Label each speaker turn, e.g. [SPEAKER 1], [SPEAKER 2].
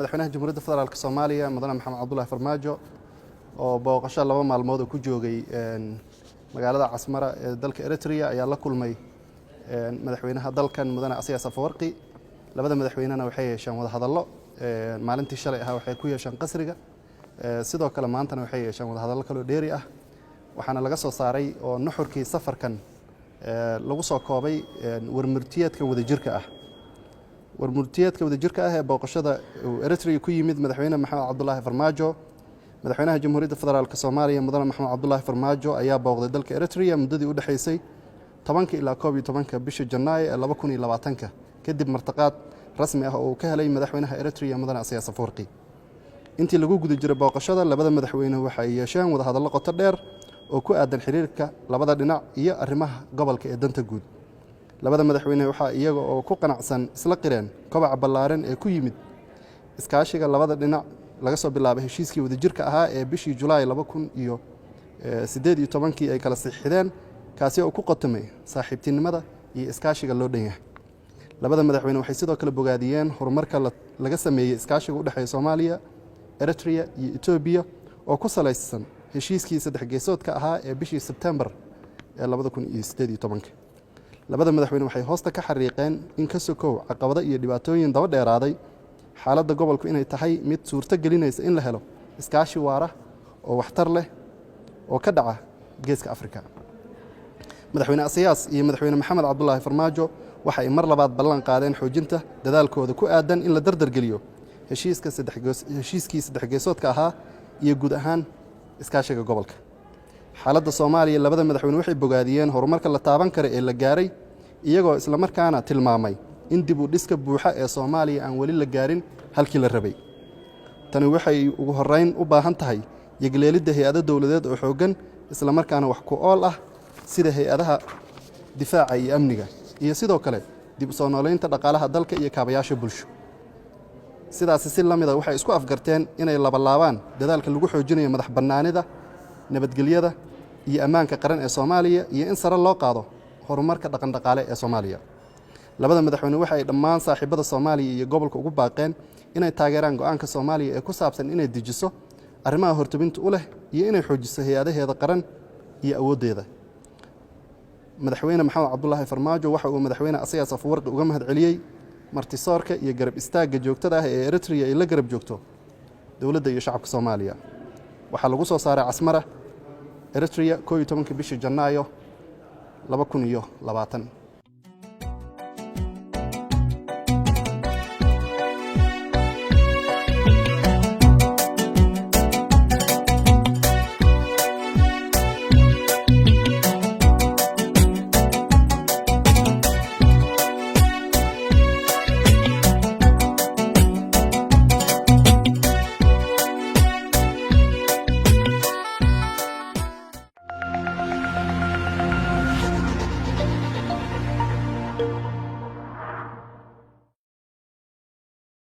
[SPEAKER 1] madaxweynaha Jamhuuriyadda Federaalka Soomaaliya Mudane Maxamed Cabdullaahi Farmaajo oo booqasho 2 maalmood ku joogay magaalada Casmara ee dalka Eritrea ayaa la kulmay madaxweynaha dalkan Mudane Asiyaas Afwerqi. labada madaxweynena waxay yeesheen wada hadallo maalintii shalay ah waxay ku yeesheen qasriga sidoo kale maantana waxay yeesheen wada hadallo kale dheeri ah waxaana laga soo saaray oo nuxurkii safarkan lagu soo koobay warmurtiyeedka wadajirka ah ee booqashada Eritrea ku yimid madaxweyne Maxamed Cabdullaahi Farmaajo. madaxweynaha Jamhuuriyadda Federaalka Soomaaliya Mudane Maxamed Cabdullaahi Farmaajo ayaa booqday dalka Eritrea muddadii u dhaxaysay 10 ilaa 11 bisha Janaayo ee 2020 kadib martiqaad rasmi ah oo ka helay madaxweynaha Eritrea Mudane Asiyaas Afwerqi. intii lagu guda jiray booqashada labada madaxweyne waxay yeesheen wada hadallo qoto dheer oo ku aadan xiriirka labada dhinac iyo arrimaha gobolka ee danta guud. labada madaxweyne waxa iyaga oo ku qanacsan isla qireen kobaca ballaaran ee ku yimid iskaashiga labada dhinac laga soo bilaabay heshiiskii wadajirka ahaa ee bishii Julaay 2018 ay kala saxiixdeen kaasi oo ku qotomay saaxiibtinimada iyo iskaashiga loo dhan yahay. labada madaxweyne waxay sidoo kale bogaadiyeen horumarka laga sameeyay iskaashiga u dhaxeeya Soomaaliya, Eritrea iyo Ethiopia oo ku saleysan heshiiskii saddex geesoodka ahaa ee bishii September ee 2018. labada madaxweyne waxay hoosta ka xariiqeen in ka sokow caqabado iyo dhibaatooyin daba dheeraaday xaaladda gobolku inay tahay mid suurto gelinaysa in la helo iskaashi waara oo waxtar leh oo ka dhaca geeska Afrika. madaxweyne Asiyaas iyo madaxweyne Maxamed Cabdullaahi Farmaajo waxay mar labaad ballan qaadeen xoojinta dadaalkooda ku aadan in la dardar geliyo heshiiskii saddex geesoodka ahaa iyo guud ahaan iskaashiga gobolka. xaaladda Soomaaliya labada madaxweyne waxay bogaadiyeen horumarka la taaban karo ee la gaaray iyagoo isla markaana tilmaamay in dib u dhiska buuxa ee Soomaaliya aan wali la gaarin halkii la rabay. tani waxay ugu horeyn u baahan tahay yagleelidda hay'ado dawladeed oo xooggan isla markaana wax ku ool ah sida hay'adaha difaaca iyo amniga iyo sidoo kale dib u soo nooleynta dhaqaalaha dalka iyo kaabayaasha bulsho. sidaas si lamid ah waxay isku afgarteen inay laabaan dadaalka lagu xoojinayo madax bannaanida, nabadgelyada iyo ammaanka qaran ee Soomaaliya iyo in sare loo qaado horumarka dhaqan dhaqaale ee Soomaaliya. labada madaxweyne waxay dhammaan saaxiibada Soomaaliya iyo gobolka ugu baaqeen inay taageeraan go'aanka Soomaaliya ee ku saabsan inay dejiso arrimaha hortobinta u leh iyo inay xoojiso hay'adaheeda qaran iyo awoodeeda. madaxweyne Maxamed Cabdullaahi Farmaajo waxa uu madaxweyne Asiyaas Afwerqi uga mahadceliyay martisoorka iyo garab istaaga joogtada ah ee Eritrea ay la garab joogto dawladda iyo shacabka Soomaaliya. waxaa lagu soo saaray Casmara Eritrea 11 bishii Janaayo 2020.